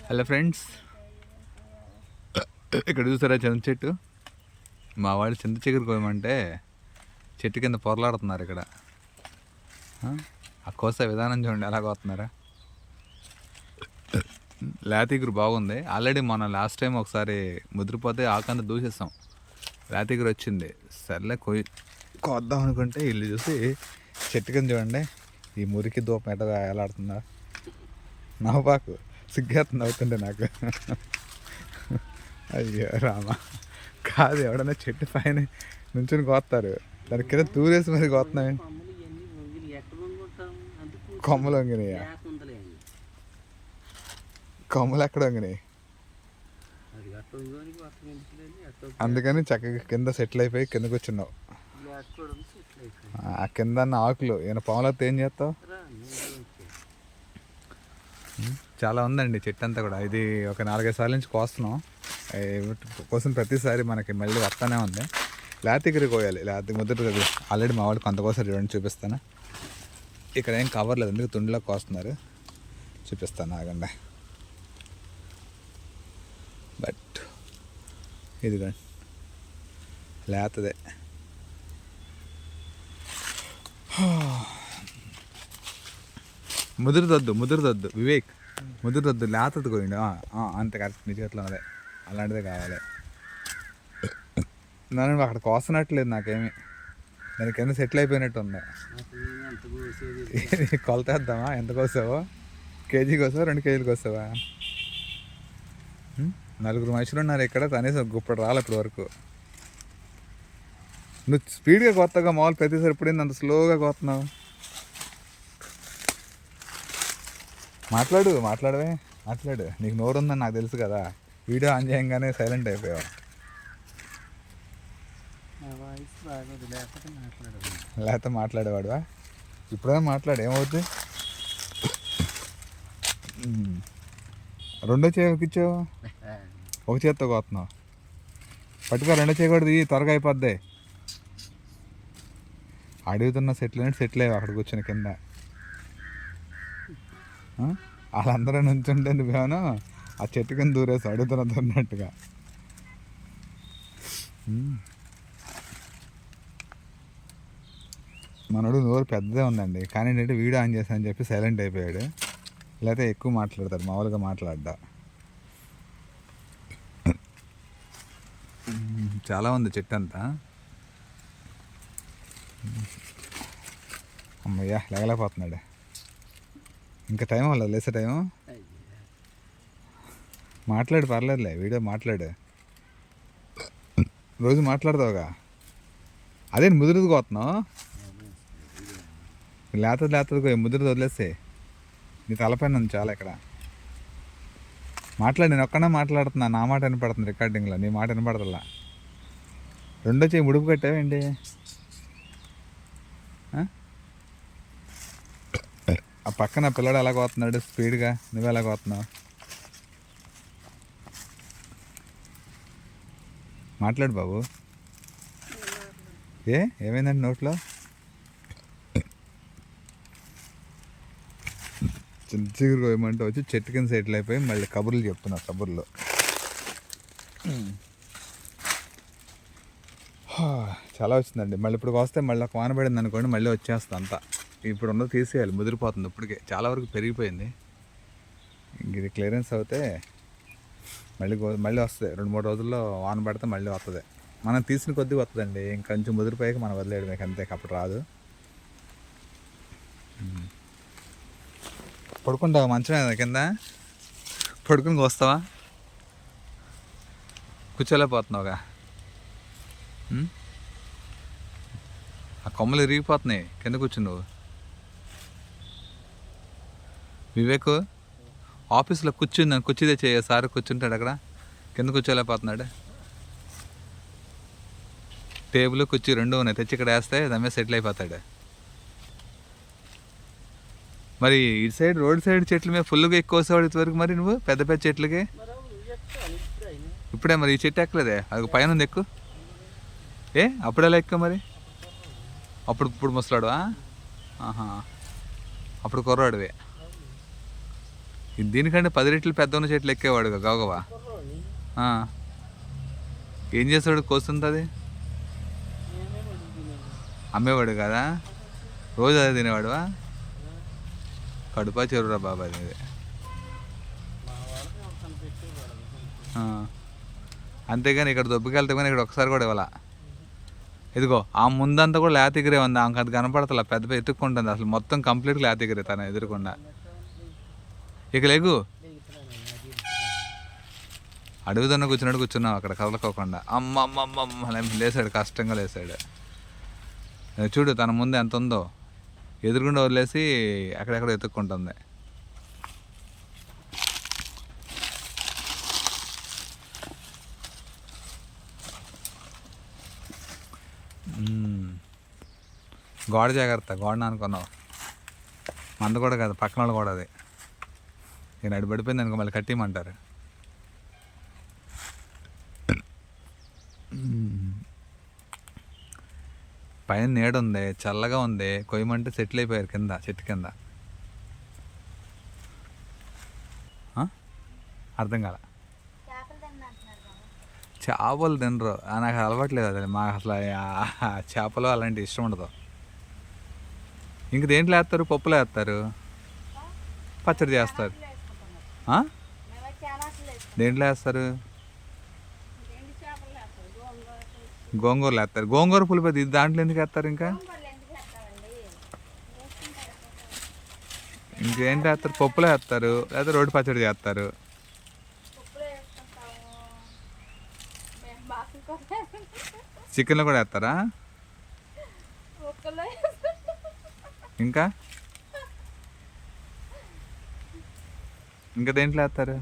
Hello friends, ఇక్కడ చూసారా చింత చెట్టు? మా వాళ్ళు చింత చిగురు కోయమంటే చెట్టు కింద పొరలాడుతున్నారు. ఇక్కడ ఆ కోసే విధానం చూడండి ఎలా కోస్తున్నారా. లేతీగురు బాగుంది. ఆల్రెడీ మనం లాస్ట్ టైం ఒకసారి ముదిరిపోతే ఆకంత దూసేస్తాం. లేతీగురు వచ్చింది. సర్లే కోద్దాం అనుకుంటే ఇల్లు చూసి చెట్టు కింద చూడండి ఈ మురికి దూపం ఎటగా ఎలాడుతుందా. నవ్వుపాకు, సిగ్గేస్తుంది అవుతుండే నాకు. అయ్యో రామా, కాదు ఎవడన్నా చెట్టు పైన నుంచుని కోస్తారు, దాని కింద తూరేసి మరి కోస్తున్నాయి. కొమ్మలు వంగినాయా? కొమ్మలు ఎక్కడ వంగినాయి? అందుకని చక్కగా కింద సెటిల్ అయిపోయి కిందకు వచ్చినావు. ఆ కింద ఆకులు ఈయన పాములతో ఏం చేస్తావు? చాలా ఉందండి చెట్టు అంతా కూడా. ఇది ఒక 4-5 సార్లు నుంచి కోస్తున్నాం. కోసం ప్రతిసారి మనకి మళ్ళీ వస్తానే ఉంది. లేతీగురు కోయాలి. లేత ముద్ర ఆల్రెడీ మా వాళ్ళు కొంత కోసారి చూడండి, చూపిస్తాను. ఇక్కడ ఏం కవర్ లేదు, ఎందుకు తుండిలో కోస్తున్నారు, చూపిస్తాను ఆగండి. బట్ ఇదిగోండి లేతదే. ముదురుదొద్దు వివేక్, ముదురుదొద్దు, లేతది కోయండి. అంతే, కరెక్ట్, నీ చేతిలో అదే అలాంటిదే కావాలి. నన్ను అక్కడ కోసనట్లేదు నాకేమి, దాని కింద సెటిల్ అయిపోయినట్టు ఉంది. కొలతేద్దామా? ఎంత కోసావో? కేజీ కోసావా, 2 కేజీలు కోసావా? 4 మనుషులు ఉన్నారు ఇక్కడ, కనీసం ఇప్పుడు రాలే ఇప్పటి వరకు. నువ్వు స్పీడ్గా కొత్తగా మామూలు ప్రతిసారి ఇప్పుడు అంత స్లోగా కోస్తున్నావు. మాట్లాడవే, నీకు నోరు ఉందని నాకు తెలుసు కదా. వీడియో ఆన్ చేయంగానే సైలెంట్ అయిపోయావు. లేకపోతే మాట్లాడేవాడువా? ఇప్పుడైనా మాట్లాడు, ఏమవుతుంది? రెండో చేయకిచ్చావు, ఒక చేత్తో కోస్తున్నావు. పట్టుకో, రెండో చేయకూడదు, త్వరగా అయిపోద్ది. అడుగుతున్న సెటిల్ అయ్యావు అక్కడ కూర్చొని కింద. వాళ్ళందరూ నుంచుంటే నువ్వేమో ఆ చెట్టు కింద దూరేసి అడుగుతున్నట్టుగా. మనోడు నోరు పెద్దదే ఉందండి, కానీ ఏంటంటే వీడియో ఆన్ చేశానని చెప్పి సైలెంట్ అయిపోయాడు. లేకపోతే ఎక్కువ మాట్లాడతారు, మామూలుగా మాట్లాడ్డా. చాలా ఉంది చెట్టు అంతా. అమ్మయ్యా, లేగలేకపోతున్నాడు. ఇంకా టైం అవ్వలేదు, లేసే టైము. మాట్లాడు, పర్లేదులే, వీడియో మాట్లాడు. రోజు మాట్లాడతావుగా. అదే ముదురుది కోతున్నావు. లేతది ముదురుది వదిలేస్తే నీ తలపైన ఉంది చాలా. ఇక్కడ మాట్లాడి, నేను ఒక్కడే మాట్లాడుతున్నా, నా మాట వినపడుతుంది రికార్డింగ్లో, నీ మాట వినపడతలా. రెండో చేయి ముడుపు కట్టావేంటి? ఆ పక్కన పిల్లడు ఎలా కోతున్నాడు స్పీడ్గా, నువ్వు ఎలా కోతున్నావు? మాట్లాడు బాబు. ఏమైందండి నోట్లో? చిగురు కోయమంటే వచ్చి చెట్టు కింద సెటిల్ అయిపోయి మళ్ళీ కబుర్లు చెప్తున్నా. కబుర్లు చాలా వచ్చిందండి. మళ్ళీ ఇప్పుడు వస్తే మళ్ళీ ఒక వాన పడింది అనుకోండి, మళ్ళీ వచ్చేస్తా అంతా. ఇప్పుడు ఉన్నది తీసేయాలి, ముదిరిపోతుంది. ఇప్పటికే చాలా వరకు పెరిగిపోయింది. ఇది క్లియరెన్స్ అవుతే మళ్ళీ వస్తుంది. 2-3 రోజుల్లో వాన పడితే మళ్ళీ వస్తుంది. మనం తీసిన కొద్దీ వస్తుందండి. ఇంకొంచెం ముదిరిపోయాక మనం వదిలేయడం మీకు అంతే, అప్పుడు రాదు. పడుకుంటావా మంచమే కింద? పడుకుని వస్తావా? కూర్చోలేకపోతున్నావుగా. ఆ కొమ్మలు ఇరిగిపోతున్నాయి కింద కూర్చుని నువ్వు. వివేక్ ఆఫీస్లో కుర్చీదే చేయ సార్ కూర్చుంటాడు అక్కడ, కింద కూర్చోలేకపోతున్నాడు. టేబుల్ కుర్చీ 2 ఉన్నాయి, తెచ్చి ఇక్కడ వేస్తే దాని మీద సెటిల్ అయిపోతాడు. మరి ఇటు సైడ్ రోడ్ సైడ్ చెట్ల మీద ఫుల్గా ఎక్కువ వస్తాడు ఇంతవరకు. మరి నువ్వు పెద్ద పెద్ద చెట్లకి ఇప్పుడే మరి ఈ చెట్టు ఎక్కలేదే, అది పైన ఉంది, ఎక్కువ. అప్పుడు ఎలా ఎక్కువ మరి? ఇప్పుడు ముసలాడువా? అప్పుడు కుర్రాడువే. దీనికంటే 10 రెట్లు పెద్ద ఉన్న చెట్లు ఎక్కేవాడు గౌగవా. ఏం చేస్తాడు కోస్తుంది అది? అమ్మేవాడు కదా, రోజు అదే తినేవాడువా? కడుపా చెరువురా బాబా అది. అంతేగాని ఇక్కడ దొబ్బుకెళ్తే కానీ ఇక్కడ ఒకసారి కూడా ఇవ్వాల. ఇదిగో ఆ ముందంతా కూడా లేత ఎగిరే ఉంది, ఆమెకు అది కనపడతలా, పెద్ద ఎత్తుక్కుంటుంది అసలు మొత్తం కంప్లీట్గా లేత ఎగిరే తన ఎదురుకుండా. ఇక లేగు, అడుగుదన్న కూర్చున్నాడు, కూర్చున్నావు అక్కడ కదలకోకుండా. అమ్మ అమ్మ అమ్మ అమ్మ లేసాడు, కష్టంగా లేసాడు. చూడు తన ముందు ఎంత ఉందో, ఎదురుగుండా వదిలేసి ఎక్కడెక్కడ ఎత్తుక్కుంటుంది. గోడ జాగ్రత్త, గోడని అనుకున్నావు, మంద కూడా కాదు పక్కన వాళ్ళు కూడా. అది నేను అడిపడిపోయింది అనుకో మళ్ళీ కట్టిమంటారు. పైన నీడ ఉంది, చల్లగా ఉంది, కొయ్యమంటే సెటిల్ అయిపోయారు కింద చెట్టు కింద. అర్థం కాల. చేపలు తినరు, నాకు అలవాట్లేదు అది, మాకు అసలు చేపలు అలాంటి ఇష్టం ఉండదు. ఇంక దేంట్లో వేస్తారు? పప్పులో వేస్తారు, పచ్చడి చేస్తారు. దేంట్లో వేస్తారు? గోంగూరలు వేస్తారు. గోంగూర పులిపతి ఇది దాంట్లో ఎందుకు వేస్తారు? ఇంకేంటి వేస్తారు? పప్పులో వేస్తారు, లేదా రోడ్డు పచ్చడి చేస్తారు. చికెన్లో కూడా వేస్తారా? ఇంకా ఇంకా దేంట్లో వేస్తారు?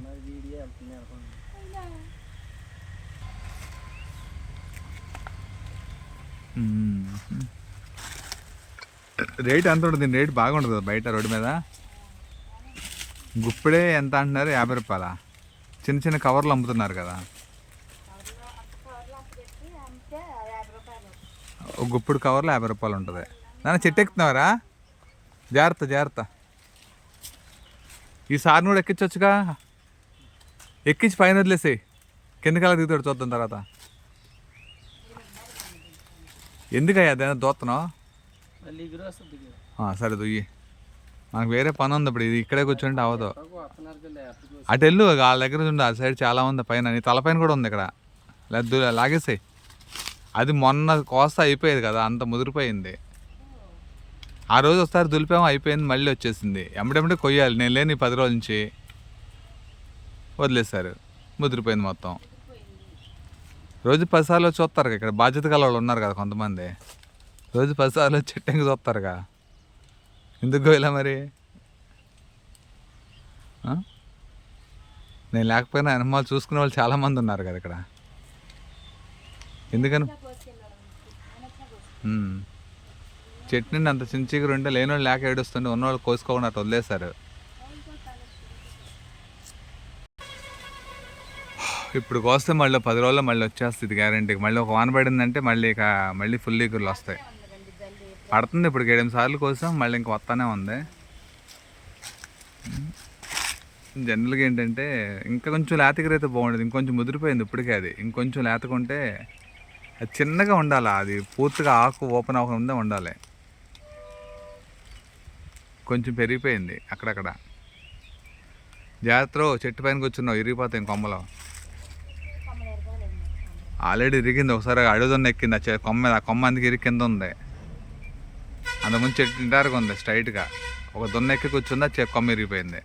రేట్ ఎంత ఉంటుంది? రేట్ బాగుంటుంది బయట రోడ్డు మీద. గుప్పిడే ఎంత అంటున్నారు? 50 రూపాయల. చిన్న చిన్న కవర్లు అమ్ముతున్నారు కదా, ఒక గుప్పుడు కవర్లో 50 రూపాయలు ఉంటుంది. నాన్న చెట్టు ఎక్కుతున్నావరా? జాగ్రత్త జాగ్రత్త. ఈసారి కూడా ఎక్కించవచ్చుగా, ఎక్కించి పైన వదిలేసి కిందకలా దిగుతాడు, చూద్దాం తర్వాత. ఎందుకయ్యా అదేనా దోత్తనావు? సరే దుయ్యి, మనకు వేరే పని ఉంది ఇప్పుడు, ఇది ఇక్కడే కూర్చుంటే అవ్వదు. అటు వెళ్ళు, వాళ్ళ దగ్గర ఉండి ఆ సైడ్ చాలా ఉంది పైన, నీ తలపైన కూడా ఉంది ఇక్కడ, లేదా లాగేసాయి. అది మొన్న కోస్తా అయిపోయేది కదా, అంత ముదిరిపోయింది. ఆ రోజు ఒకసారి దులిపాము, అయిపోయింది, మళ్ళీ వచ్చేసింది. ఎమ్మడెమ్మడే కొయ్యాలి, నేను లేని 10 రోజుల నుంచి వదిలేశారు, ముదిరిపోయింది మొత్తం. రోజు 10 సార్లు చూస్తారు ఇక్కడ, బాధ్యత గల వాళ్ళు ఉన్నారు కదా కొంతమంది, రోజు 10 సార్లు చెట్టంగా చూస్తారుగా. ఎందుకు ఇలా మరి? నేను లేకపోయినా అనుమానాలు చూసుకునే వాళ్ళు చాలామంది ఉన్నారు కదా ఇక్కడ. ఎందుకని చెట్టు నుండి అంత చిన్న చీకరు ఉంటే లేని వాళ్ళు లేక ఏడుస్తుంటే ఉన్నవాళ్ళు కోసుకోకుండా అట్లా వదిలేశారు. ఇప్పుడు కోస్తే మళ్ళీ 10 రోజుల్లో మళ్ళీ వచ్చేస్తుంది గ్యారంటీ. మళ్ళీ ఒక వాన పడిందంటే మళ్ళీ ఫుల్ ఈగుర్లు వస్తాయి. పడుతుంది ఇప్పుడు 7 సార్లు కోసం, మళ్ళీ ఇంక వస్తానే ఉంది. జనరల్గా ఏంటంటే ఇంకా కొంచెం లేతగిరైతే బాగుండేది, ఇంకొంచెం ముదిరిపోయింది ఇప్పటికే. అది ఇంకొంచెం లేతకుంటే అది చిన్నగా ఉండాలి, అది పూర్తిగా ఆకు ఓపెన్ అవ్వకుండా ఉండాలి. కొంచెం పెరిగిపోయింది అక్కడక్కడ. జాగ్రత్త, చెట్టు పైన కూర్చున్నావు, ఇరిగిపోతాయి కొమ్మలో. ఆల్రెడీ ఇరిగింది ఒకసారి, అడుగుదన్న ఎక్కింది ఆ కొమ్మ, ఆ కొమ్మ అందుకు ఇరిగి కింద ఉంది. అంతకుముందు చెట్టు ఇంటారుగా ఉంది స్ట్రైట్గా, ఒక దున్న ఎక్కి కూర్చుంది, కొమ్మ ఇరిగిపోయింది.